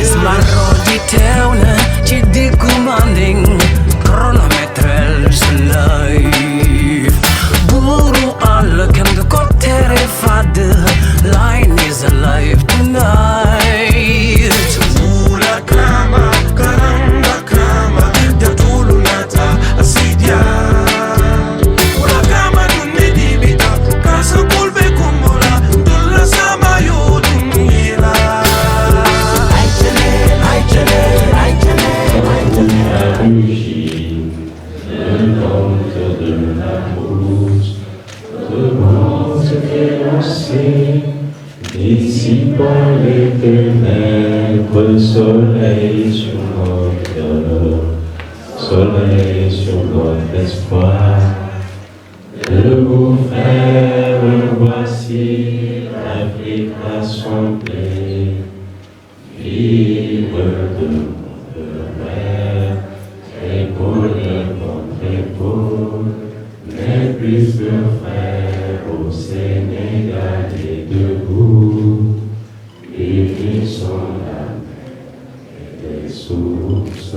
Ismarodi teuna ci di commanding chronometrel life buru all can the cotere fad line is alive tonight Ula kama karanga kama jatulu nata asidia Ula kama dunidi bita kasa kulbe kumbula dulla sama yudungira Ici par les ténèbres, soleil sur notre cœur, soleil sur notre espoir. Debout frère, voici l'Afrique rassemblée, libre de notre mer, et pour le contre-épaule, mais plus de frères au Sénégal et debout, unissons la mer et les sources,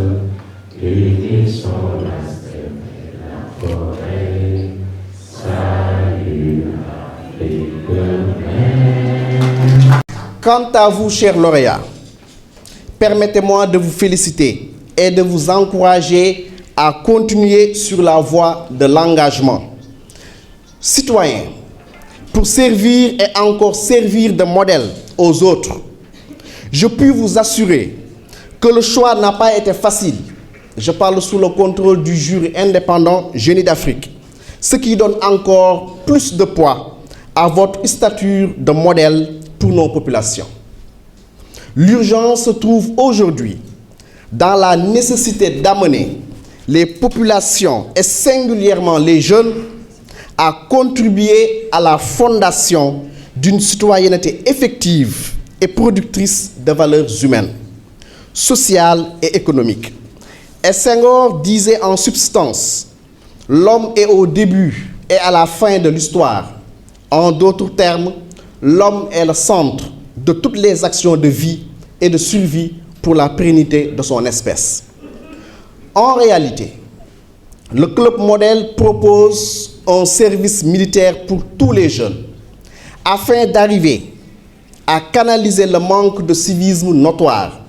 unissons la steppe et la forêt, salut l'Afrique mère. Quant à vous, chers lauréats, permettez-moi de vous féliciter et de vous encourager à continuer sur la voie de l'engagement. Citoyens, pour servir et encore servir de modèle aux autres, je puis vous assurer que le choix n'a pas été facile. Je parle sous le contrôle du jury indépendant Génie d'Afrique, ce qui donne encore plus de poids à votre stature de modèle pour nos populations. L'urgence se trouve aujourd'hui dans la nécessité d'amener les populations et singulièrement les jeunes à contribuer à la fondation d'une citoyenneté effective et productrice de valeurs humaines, sociales et économiques. Et Senghor disait en substance, l'homme est au début et à la fin de l'histoire. En d'autres termes, l'homme est le centre de toutes les actions de vie et de survie pour la pérennité de son espèce. En réalité, le Club Modèle propose un service militaire pour tous les jeunes afin d'arriver à canaliser le manque de civisme notoire,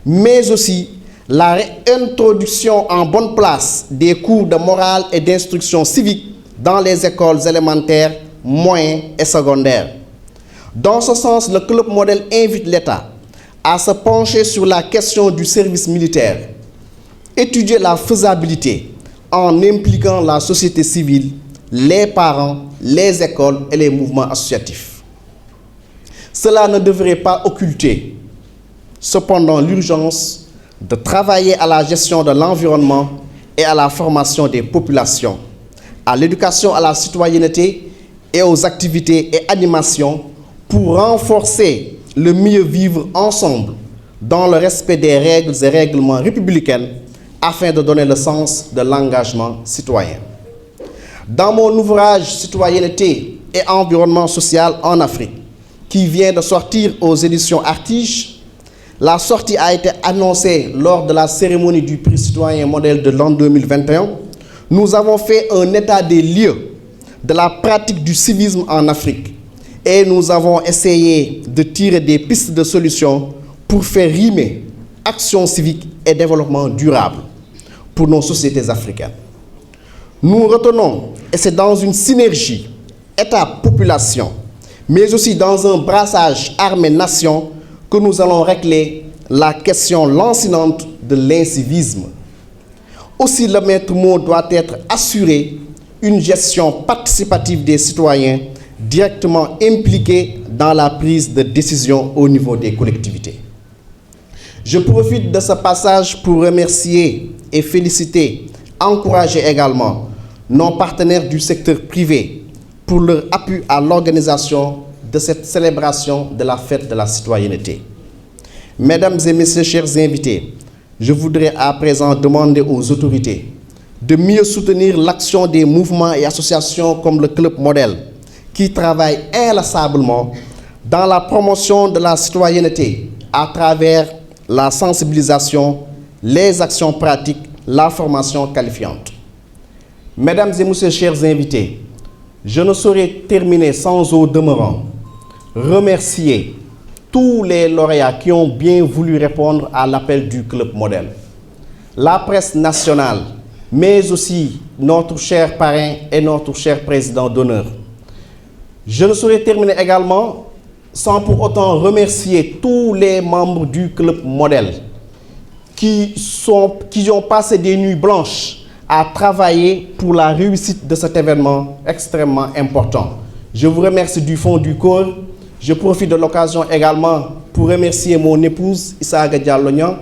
mais aussi la réintroduction en bonne place des cours de morale et d'instruction civique dans les écoles élémentaires, moyennes et secondaires. Dans ce sens, le Club Modèle invite l'État à se pencher sur la question du service militaire, étudier la faisabilité en impliquant la société civile, les parents, les écoles et les mouvements associatifs. Cela ne devrait pas occulter, cependant, l'urgence de travailler à la gestion de l'environnement et à la formation des populations, à l'éducation à la citoyenneté et aux activités et animations pour renforcer le mieux vivre ensemble dans le respect des règles et règlements républicains afin de donner le sens de l'engagement citoyen. Dans mon ouvrage Citoyenneté et environnement social en Afrique, qui vient de sortir aux éditions Artige, la sortie a été annoncée lors de la cérémonie du prix citoyen modèle de l'an 2021. Nous avons fait un état des lieux de la pratique du civisme en Afrique et nous avons essayé de tirer des pistes de solutions pour faire rimer action civique et développement durable pour nos sociétés africaines. Nous retenons, et c'est dans une synergie État-population, mais aussi dans un brassage armée-nation, que nous allons régler la question lancinante de l'incivisme. Aussi, le maître mot doit être assuré une gestion participative des citoyens directement impliqués dans la prise de décision au niveau des collectivités. Je profite de ce passage pour remercier et féliciter, encourager également nos partenaires du secteur privé pour leur appui à l'organisation de cette célébration de la fête de la citoyenneté. Mesdames et messieurs, chers invités, je voudrais à présent demander aux autorités de mieux soutenir l'action des mouvements et associations comme le Club Modèle, qui travaillent inlassablement dans la promotion de la citoyenneté à travers la sensibilisation, les actions pratiques, la formation qualifiante. Mesdames et messieurs, chers invités, je ne saurais terminer sans au demeurant remercier tous les lauréats qui ont bien voulu répondre à l'appel du Club Modèle. La presse nationale, mais aussi notre cher parrain et notre cher président d'honneur. Je ne saurais terminer également sans pour autant remercier tous les membres du Club Modèle qui ont passé des nuits blanches à travailler pour la réussite de cet événement extrêmement important. Je vous remercie du fond du cœur. Je profite de l'occasion également pour remercier mon épouse Issa Diallo Niang,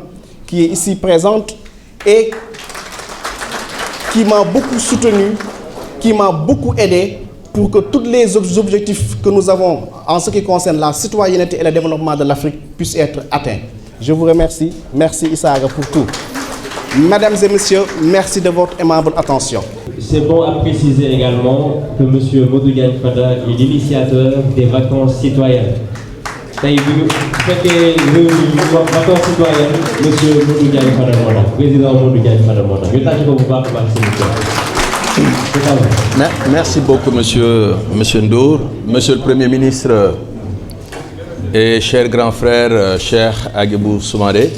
qui est ici présente et qui m'a beaucoup soutenu, qui m'a beaucoup aidé pour que tous les objectifs que nous avons en ce qui concerne la citoyenneté et le développement de l'Afrique puissent être atteints. Je vous remercie. Merci Issa pour tout. Mesdames et messieurs, merci de votre aimable attention. C'est bon à préciser également que M. Modou Diagne Fada est l'initiateur des vacances citoyennes. Tey bu fekkee vacances citoyennes M. Modou Diagne Fada moo tax président Modou Diagne Fada moo tax ñu tàcc ko bu baax a baax. Merci beaucoup monsieur Ndour, monsieur le Premier ministre et cher grand frère Cheikh Agibou Soumaré,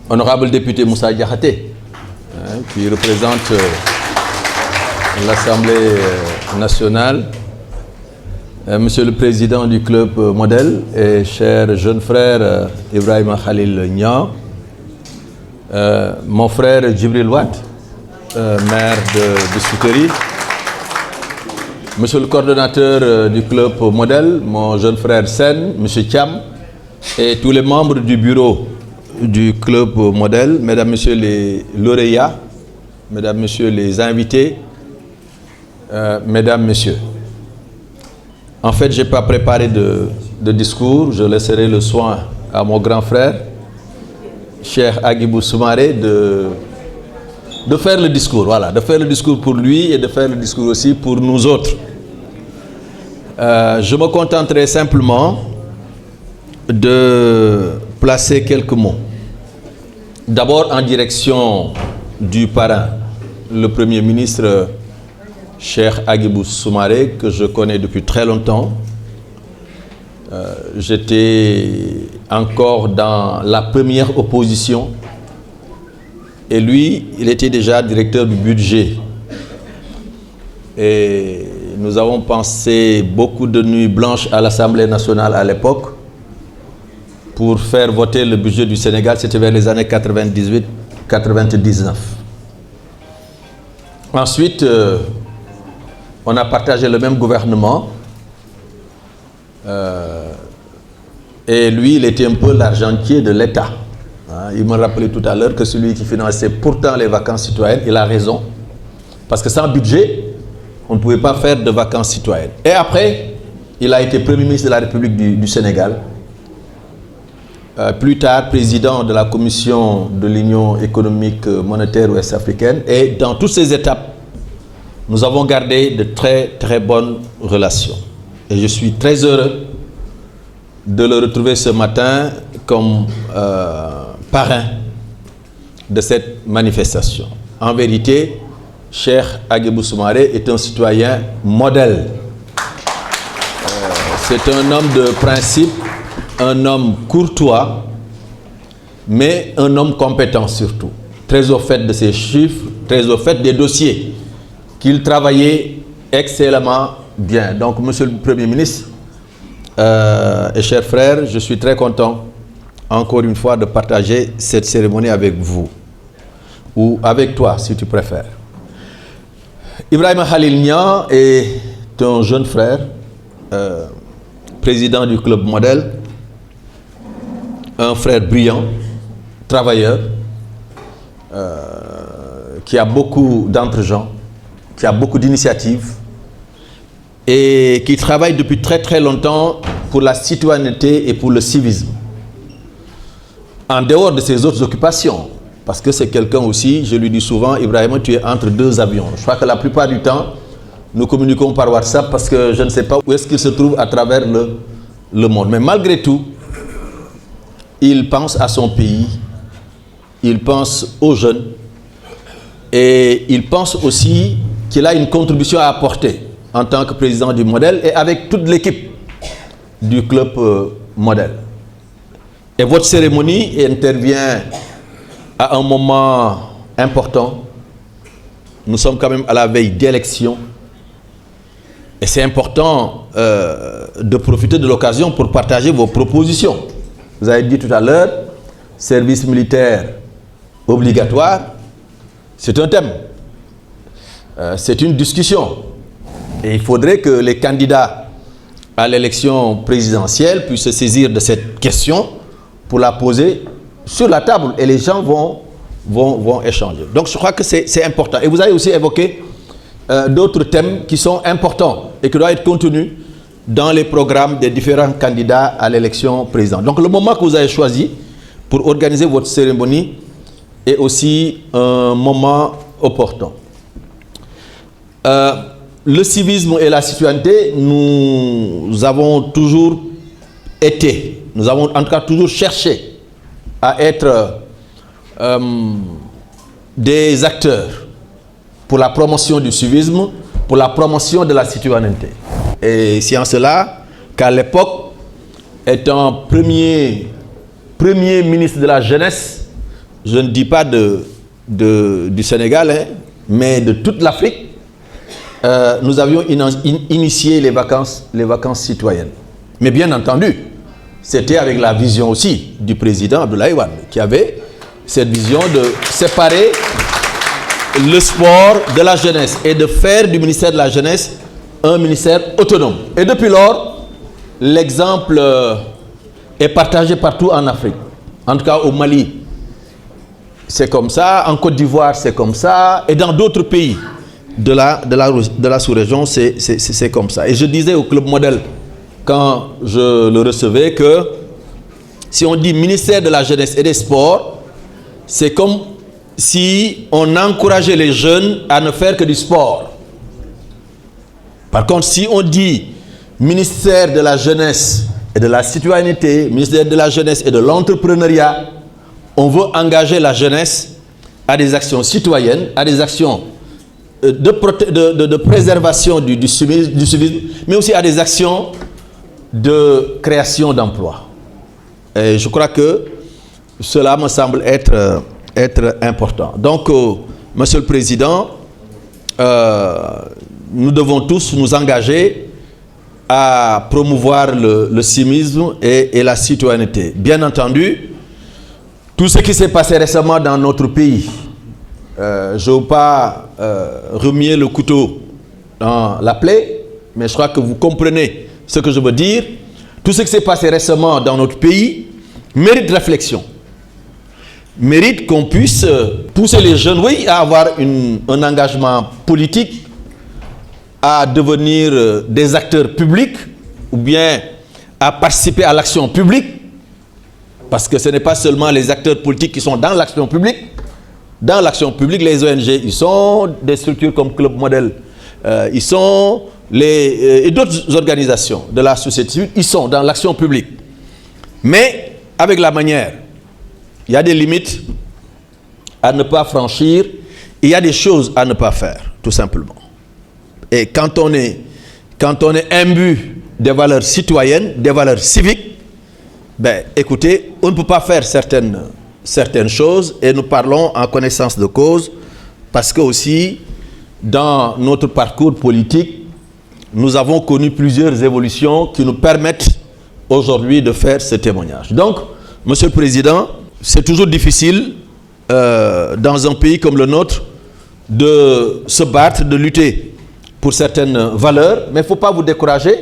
honorable député Moussa Diakhaté, qui représente l'Assemblée nationale, monsieur le président du Club Modèle et cher jeune frère Ibrahima Khalil Niang, mon frère Djibril Wade, maire de Biscuiterie, monsieur le coordonnateur du Club Modèle, mon jeune frère Sen, monsieur Thiam, et tous les membres du bureau du Club Modèle, mesdames, messieurs les lauréats, mesdames, messieurs les invités, mesdames, messieurs. En fait, je n'ai pas préparé de discours, je laisserai le soin à mon grand frère, Cheikh Agibou Soumaré, de faire le discours, voilà, de faire le discours pour lui et de faire le discours aussi pour nous autres. Je me contenterai simplement de placer quelques mots. D'abord en direction du parrain, le Premier ministre Cheikh Agibou Soumaré, que je connais depuis très longtemps. J'étais encore dans la première opposition et lui, il était déjà directeur du budget. Et nous avons passé beaucoup de nuits blanches à l'Assemblée nationale à l'époque pour faire voter le budget du Sénégal, c'était vers les années 98-99. Ensuite, on a partagé le même gouvernement et lui, il était un peu l'argentier de l'État. Il me rappelait tout à l'heure que celui qui finançait pourtant les vacances citoyennes, il a raison, parce que sans budget, on ne pouvait pas faire de vacances citoyennes. Et après, il a été Premier ministre de la République du Sénégal. Plus tard, président de la Commission de l'Union économique monétaire ouest-africaine. Et dans toutes ces étapes, nous avons gardé de très très bonnes relations. Et je suis très heureux de le retrouver ce matin comme parrain de cette manifestation. En vérité, Cheikh Agibou Soumaré est un citoyen modèle. C'est un homme de principe, un homme courtois, mais un homme compétent surtout. Très au fait de ses chiffres, très au fait des dossiers qu'il travaillait excellemment bien. Donc, monsieur le Premier ministre et chers frères, je suis très content, encore une fois, de partager cette cérémonie avec vous, ou avec toi, si tu préfères. Ibrahima Khalil Niang est un jeune frère, président du Club Modèle, un frère brillant, travailleur, qui a beaucoup d'entre-gens, qui a beaucoup d'initiatives et qui travaille depuis très très longtemps pour la citoyenneté et pour le civisme. En dehors de ses autres occupations, parce que c'est quelqu'un aussi, je lui dis souvent, Ibrahima, tu es entre deux avions. Je crois que la plupart du temps, nous communiquons par WhatsApp parce que je ne sais pas où est-ce qu'il se trouve à travers le monde. Mais malgré tout, il pense à son pays, il pense aux jeunes et il pense aussi qu'il a une contribution à apporter en tant que président du Modèle et avec toute l'équipe du club Modèle. Et votre cérémonie intervient à un moment important. Nous sommes quand même à la veille d'élections. Et c'est important de profiter de l'occasion pour partager vos propositions. Vous avez dit tout à l'heure, service militaire obligatoire, c'est un thème. C'est une discussion. Et il faudrait que les candidats à l'élection présidentielle puissent se saisir de cette question pour la poser sur la table. Et les gens vont échanger. Donc je crois que c'est important. Et vous avez aussi évoqué d'autres thèmes qui sont importants et qui doivent être contenus dans les programmes des différents candidats à l'élection présidentielle. Donc le moment que vous avez choisi pour organiser votre cérémonie est aussi un moment opportun. Le civisme et la citoyenneté, nous avons toujours été, nous avons en tout cas toujours cherché à être des acteurs pour la promotion du civisme, pour la promotion de la citoyenneté. Et c'est en cela qu'à l'époque, étant premier ministre de la jeunesse, je ne dis pas du Sénégal, hein, mais de toute l'Afrique, nous avions initié les vacances citoyennes. Mais bien entendu, c'était avec la vision aussi du président Abdoulaye Wade, qui avait cette vision de séparer le sport de la jeunesse et de faire du ministère de la jeunesse un ministère autonome. Et depuis lors, l'exemple est partagé partout en Afrique. En tout cas au Mali, c'est comme ça. En Côte d'Ivoire, c'est comme ça. Et dans d'autres pays de la sous-région, c'est comme ça. Et je disais au Club Modèle, quand je le recevais, que si on dit ministère de la jeunesse et des sports, c'est comme si on encourageait les jeunes à ne faire que du sport. Par contre, si on dit ministère de la jeunesse et de la citoyenneté, ministère de la jeunesse et de l'entrepreneuriat, on veut engager la jeunesse à des actions citoyennes, à des actions de préservation du civisme, mais aussi à des actions de création d'emplois. Et je crois que cela me semble être important. Donc, Monsieur le Président, nous devons tous nous engager à promouvoir le civisme et la citoyenneté. Bien entendu, tout ce qui s'est passé récemment dans notre pays, je ne veux pas remuer le couteau dans la plaie, mais je crois que vous comprenez ce que je veux dire. Tout ce qui s'est passé récemment dans notre pays mérite réflexion. Mérite qu'on puisse pousser les jeunes, oui, à avoir un engagement politique, à devenir des acteurs publics, ou bien à participer à l'action publique, parce que ce n'est pas seulement les acteurs politiques qui sont dans l'action publique. Dans l'action publique, les ONG, ils sont des structures comme Club Modèle, ils sont et d'autres organisations de la société civile, ils sont dans l'action publique. Mais avec la manière, il y a des limites à ne pas franchir, il y a des choses à ne pas faire, tout simplement. Et quand on est imbu des valeurs citoyennes, des valeurs civiques, ben, écoutez, on ne peut pas faire certaines choses, et nous parlons en connaissance de cause, parce que aussi, dans notre parcours politique, nous avons connu plusieurs évolutions qui nous permettent aujourd'hui de faire ce témoignage. Donc, Monsieur le Président, c'est toujours difficile dans un pays comme le nôtre de se battre, de lutter pour certaines valeurs, mais il ne faut pas vous décourager.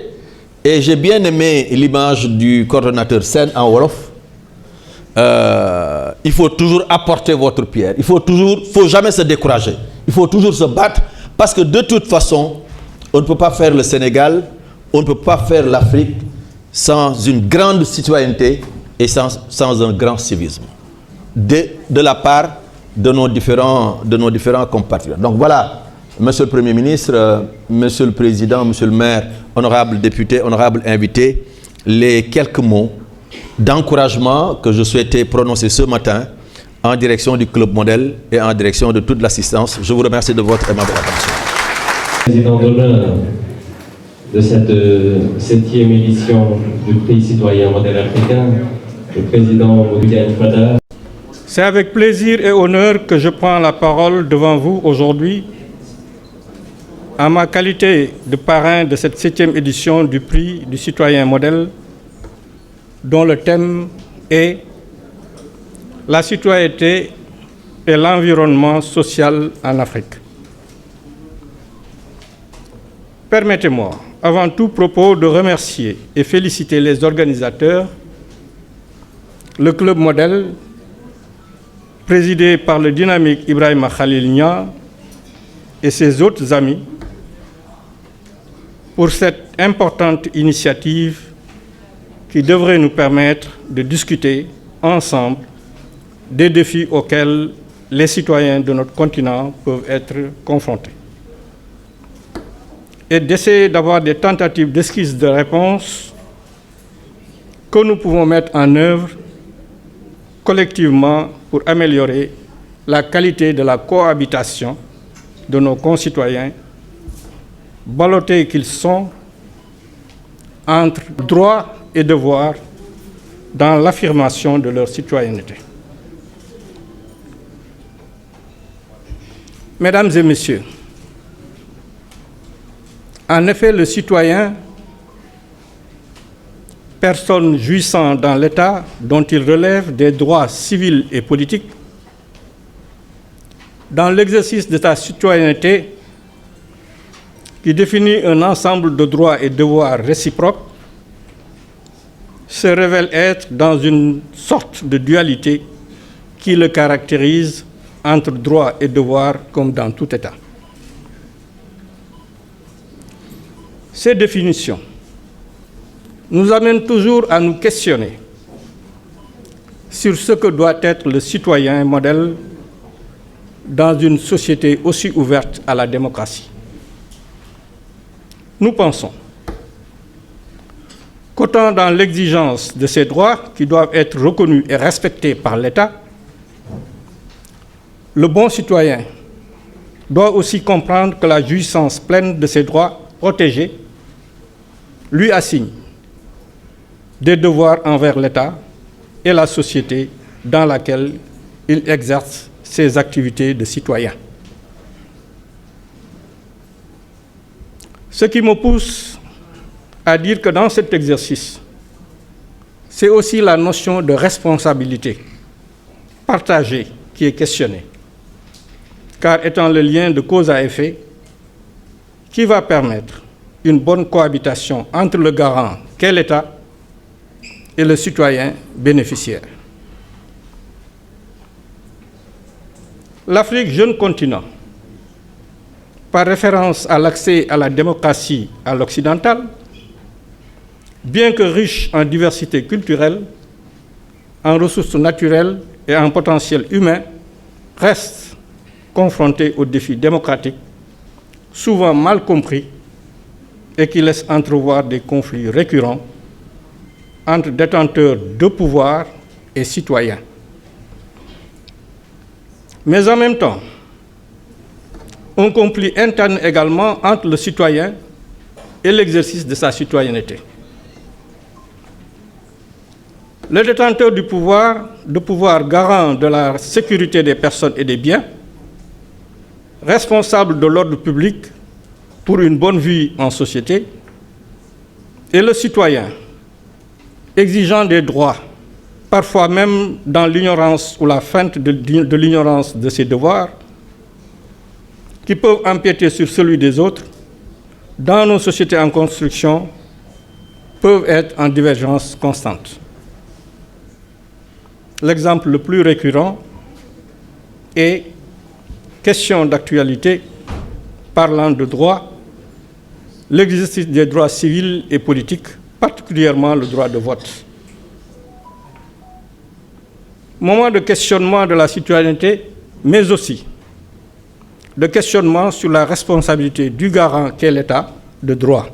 Et j'ai bien aimé l'image du coordonnateur Sen en Wolof. Il faut toujours apporter votre pierre. Il faut jamais se décourager. Il faut toujours se battre parce que de toute façon, on ne peut pas faire le Sénégal, on ne peut pas faire l'Afrique sans une grande citoyenneté et sans un grand civisme. De la part de nos différents compatriotes. Donc voilà, Monsieur le Premier ministre, Monsieur le Président, Monsieur le maire, honorables députés, honorables invités, les quelques mots d'encouragement que je souhaitais prononcer ce matin en direction du Club Modèle et en direction de toute l'assistance. Je vous remercie de votre aimable attention. Président d'honneur de cette 7e édition du Prix citoyen modèle africain, le président Modou Diagne Fada. C'est avec plaisir et honneur que je prends la parole devant vous aujourd'hui en ma qualité de parrain de cette 7e édition du Prix du citoyen modèle, dont le thème est la citoyenneté et l'environnement social en Afrique. Permettez-moi, avant tout propos, de remercier et féliciter les organisateurs, le Club Modèle, présidé par le dynamique Ibrahima Khalil Nia et ses autres amis, pour cette importante initiative qui devrait nous permettre de discuter ensemble des défis auxquels les citoyens de notre continent peuvent être confrontés et d'essayer d'avoir des tentatives d'esquisse de réponse que nous pouvons mettre en œuvre collectivement pour améliorer la qualité de la cohabitation de nos concitoyens, ballottés qu'ils sont entre droits et devoirs dans l'affirmation de leur citoyenneté. Mesdames et messieurs, en effet, le citoyen, personne jouissant dans l'État dont il relève des droits civils et politiques, dans l'exercice de sa citoyenneté qui définit un ensemble de droits et devoirs réciproques, se révèle être dans une sorte de dualité qui le caractérise entre droits et devoirs comme dans tout État. Ces définitions nous amènent toujours à nous questionner sur ce que doit être le citoyen modèle dans une société aussi ouverte à la démocratie. Nous pensons qu'autant dans l'exigence de ces droits qui doivent être reconnus et respectés par l'État, le bon citoyen doit aussi comprendre que la jouissance pleine de ces droits protégés lui assigne des devoirs envers l'État et la société dans laquelle il exerce ses activités de citoyen. Ce qui me pousse à dire que dans cet exercice, c'est aussi la notion de responsabilité partagée qui est questionnée, car étant le lien de cause à effet qui va permettre une bonne cohabitation entre le garant qu'est l'État et le citoyen bénéficiaire. L'Afrique, jeune continent, par référence à l'accès à la démocratie à l'occidental, bien que riche en diversité culturelle, en ressources naturelles et en potentiel humain, reste confrontée aux défis démocratiques, souvent mal compris et qui laissent entrevoir des conflits récurrents entre détenteurs de pouvoir et citoyens. Mais en même temps, un conflit interne également entre le citoyen et l'exercice de sa citoyenneté. Le détenteur du pouvoir, de pouvoir garant de la sécurité des personnes et des biens, responsable de l'ordre public pour une bonne vie en société, et le citoyen, exigeant des droits, parfois même dans l'ignorance ou la feinte de l'ignorance de ses devoirs, qui peuvent empiéter sur celui des autres, dans nos sociétés en construction, peuvent être en divergence constante. L'exemple le plus récurrent est, question d'actualité, parlant de droit, l'exercice des droits civils et politiques, particulièrement le droit de vote. Moment de questionnement de la citoyenneté mais aussi de questionnement sur la responsabilité du garant qu'est l'État de droit.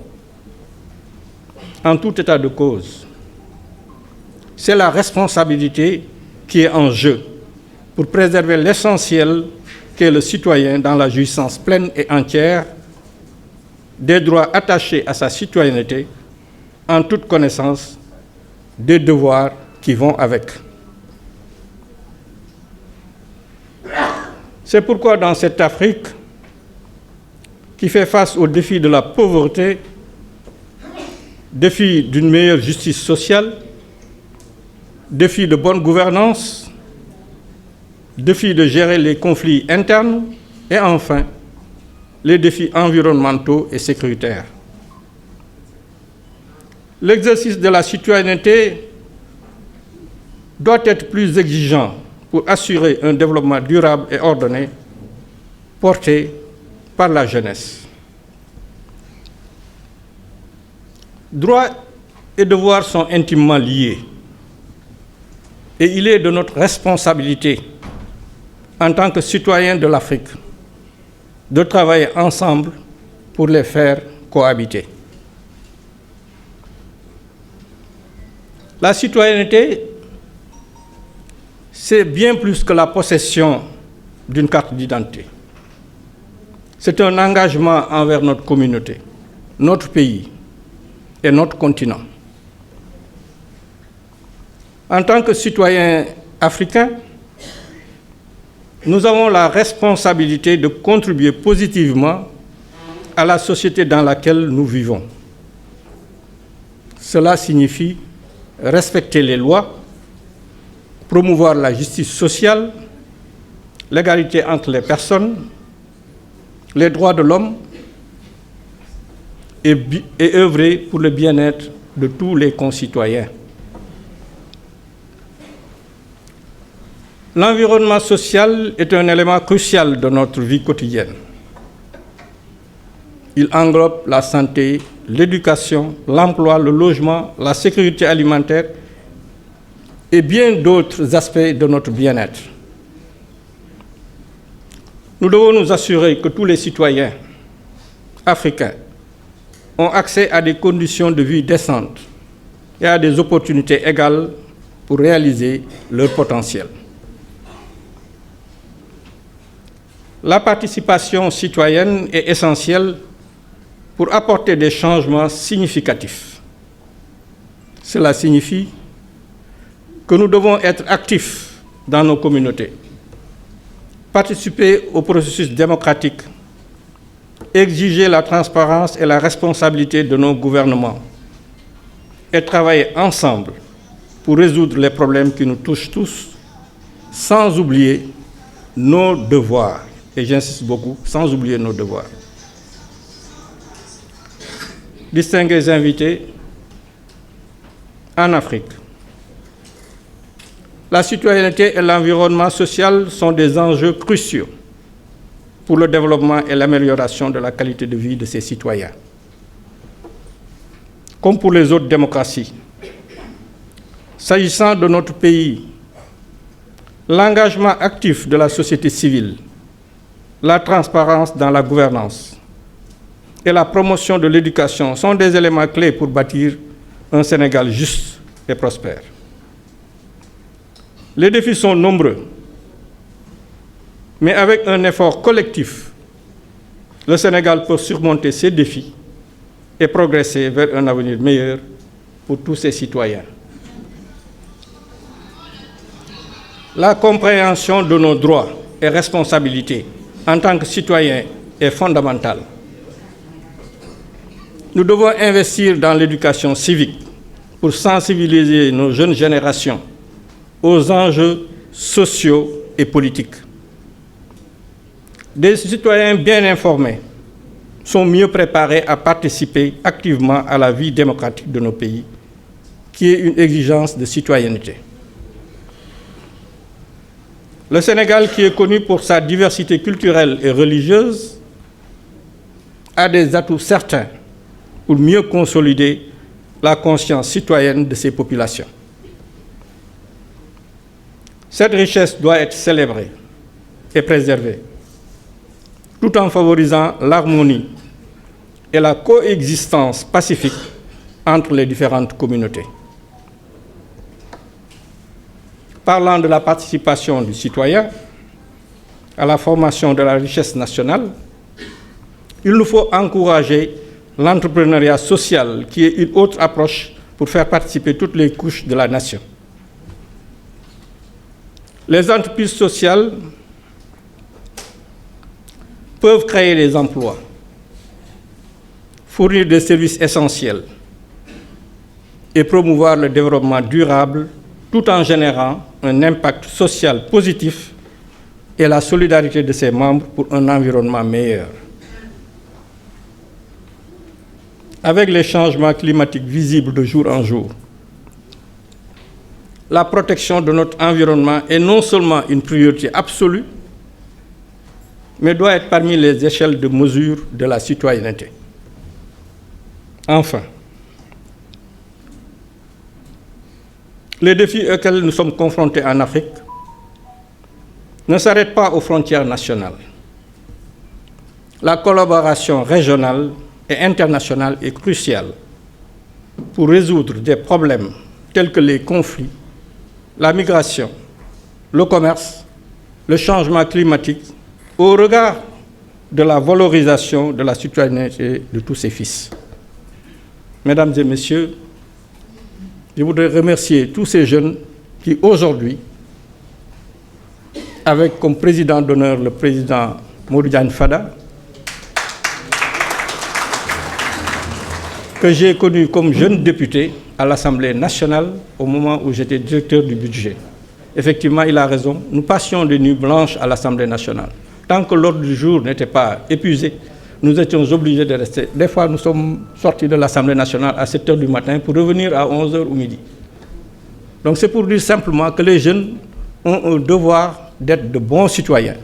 En tout état de cause, c'est la responsabilité qui est en jeu pour préserver l'essentiel qu'est le citoyen dans la jouissance pleine et entière des droits attachés à sa citoyenneté, en toute connaissance des devoirs qui vont avec. C'est pourquoi dans cette Afrique qui fait face aux défis de la pauvreté, défis d'une meilleure justice sociale, défis de bonne gouvernance, défis de gérer les conflits internes et enfin les défis environnementaux et sécuritaires. L'exercice de la citoyenneté doit être plus exigeant pour assurer un développement durable et ordonné porté par la jeunesse. Droits et devoirs sont intimement liés et il est de notre responsabilité en tant que citoyens de l'Afrique de travailler ensemble pour les faire cohabiter. La citoyenneté, c'est bien plus que la possession d'une carte d'identité. C'est un engagement envers notre communauté, notre pays et notre continent. En tant que citoyens africains, nous avons la responsabilité de contribuer positivement à la société dans laquelle nous vivons. Cela signifie respecter les lois, promouvoir la justice sociale, l'égalité entre les personnes, les droits de l'homme et œuvrer pour le bien-être de tous les concitoyens. L'environnement social est un élément crucial de notre vie quotidienne. Il englobe la santé, l'éducation, l'emploi, le logement, la sécurité alimentaire et bien d'autres aspects de notre bien-être. Nous devons nous assurer que tous les citoyens africains ont accès à des conditions de vie décentes et à des opportunités égales pour réaliser leur potentiel. La participation citoyenne est essentielle pour apporter des changements significatifs. Cela signifie que nous devons être actifs dans nos communautés, participer au processus démocratique, exiger la transparence et la responsabilité de nos gouvernements et travailler ensemble pour résoudre les problèmes qui nous touchent tous, sans oublier nos devoirs. Et j'insiste beaucoup, sans oublier nos devoirs. Distingués invités, en Afrique, la citoyenneté et l'environnement social sont des enjeux cruciaux pour le développement et l'amélioration de la qualité de vie de ses citoyens. Comme pour les autres démocraties, s'agissant de notre pays, l'engagement actif de la société civile, la transparence dans la gouvernance et la promotion de l'éducation sont des éléments clés pour bâtir un Sénégal juste et prospère. Les défis sont nombreux, mais avec un effort collectif, le Sénégal peut surmonter ces défis et progresser vers un avenir meilleur pour tous ses citoyens. La compréhension de nos droits et responsabilités en tant que citoyens est fondamentale. Nous devons investir dans l'éducation civique pour sensibiliser nos jeunes générations aux enjeux sociaux et politiques. Des citoyens bien informés sont mieux préparés à participer activement à la vie démocratique de nos pays, qui est une exigence de citoyenneté. Le Sénégal, qui est connu pour sa diversité culturelle et religieuse, a des atouts certains pour mieux consolider la conscience citoyenne de ses populations. Cette richesse doit être célébrée et préservée, tout en favorisant l'harmonie et la coexistence pacifique entre les différentes communautés. Parlant de la participation du citoyen à la formation de la richesse nationale, il nous faut encourager l'entrepreneuriat social, qui est une autre approche pour faire participer toutes les couches de la nation. Les entreprises sociales peuvent créer des emplois, fournir des services essentiels et promouvoir le développement durable tout en générant un impact social positif et la solidarité de ses membres pour un environnement meilleur. Avec les changements climatiques visibles de jour en jour, la protection de notre environnement est non seulement une priorité absolue, mais doit être parmi les échelles de mesure de la citoyenneté. Enfin, les défis auxquels nous sommes confrontés en Afrique ne s'arrêtent pas aux frontières nationales. La collaboration régionale et internationale est cruciale pour résoudre des problèmes tels que les conflits, la migration, le commerce, le changement climatique, au regard de la valorisation de la citoyenneté de tous ses fils. Mesdames et messieurs, je voudrais remercier tous ces jeunes qui aujourd'hui, avec comme président d'honneur le président Modou Diagne Fada, que j'ai connu comme jeune député à l'Assemblée nationale au moment où j'étais directeur du budget. Effectivement, il a raison, nous passions des nuits blanches à l'Assemblée nationale. Tant que l'ordre du jour n'était pas épuisé, nous étions obligés de rester. Des fois, nous sommes sortis de l'Assemblée nationale à 7 h du matin pour revenir à 11 h ou midi. Donc c'est pour dire simplement que les jeunes ont un devoir d'être de bons citoyens,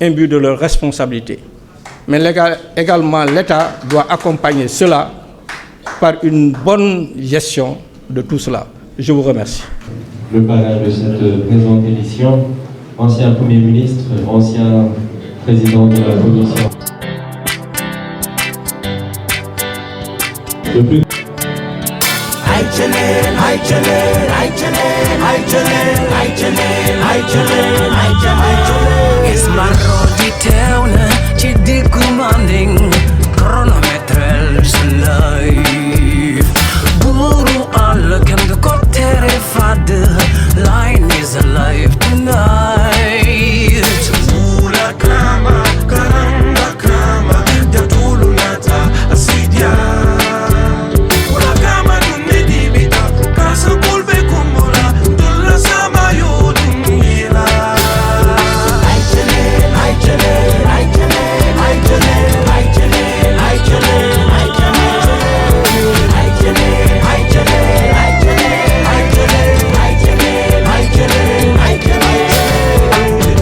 imbus de leurs responsabilités. Mais également, l'État doit accompagner cela par une bonne gestion de tout cela. Je vous remercie. Le parrain de cette présente édition, ancien Premier ministre, ancien président de la Commission. Le plus... Ismarodi teewna ci diggu manding chronometrel sa life buuru àll kenn du ko tere fàdd line is alive tonight. Mula kama karanga kama jatulu nata asidia Mula kama dunedi bita kasa kulbe kumbula dulla sama yo dunyila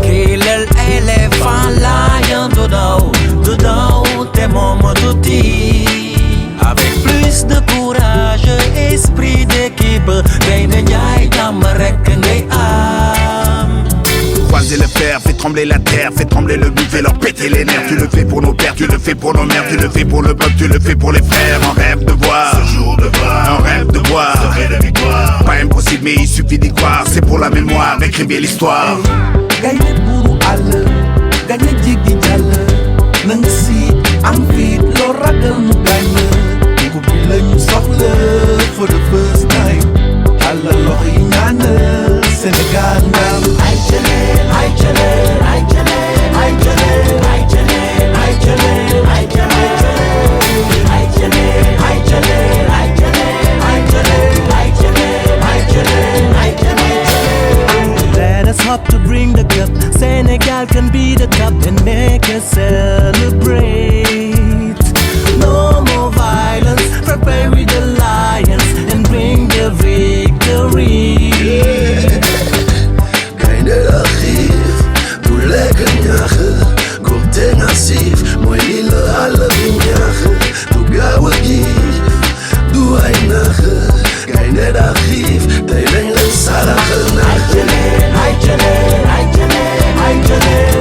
Kilel éléphant lion dedans tes moments d'outil. Avec plus de courage, esprit d'équipe, gagne ñaay jàmm rek ngay am. Croiser le fer, fait trembler la terre, fait trembler le buffet, leur péter les nerfs. Tu le fais pour nos pères, tu le fais pour nos mères, tu le fais pour le peuple, tu le fais pour les frères. Un rêve de voir, ce jour de voir, un rêve de voir, ce de victoire. Pas impossible mais il suffit d'y croire, c'est pour la mémoire, écrivez l'histoire. Gagne buru àll gagne jiggi jàll na nga si am fit loo ragal mu gagne ku bi lañu soxla for the first time àlla loxo yi ñaanal Sénégal ndam ay jëlee ay jëlee ay jëlee ay jëlee ay jëlee ay jëlee ay jëlee ay jëlee ay jëlee ay jëlee ay jëlee ay jëlee ay jëlee ay jëlee. Let us hope to bring the cup. Senegal can be the top and make us celebrate. No more violence, prepare with the lions and bring the victory. Keine Archiv, du lekker njache, korte nassif, mooi lille alle njache, du gawe gif, du einache, keine Archiv, dein engel salache nache.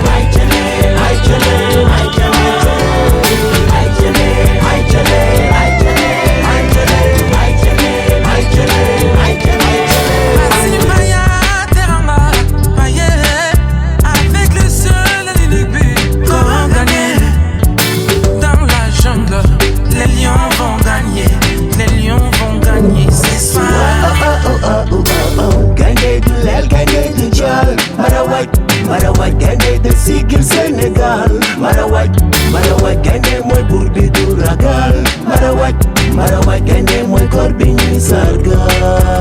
I sigil Sénégal marawaj gaynde mooy buur bi du ragal marawaj gaynde mooy kor bi ñuy sargal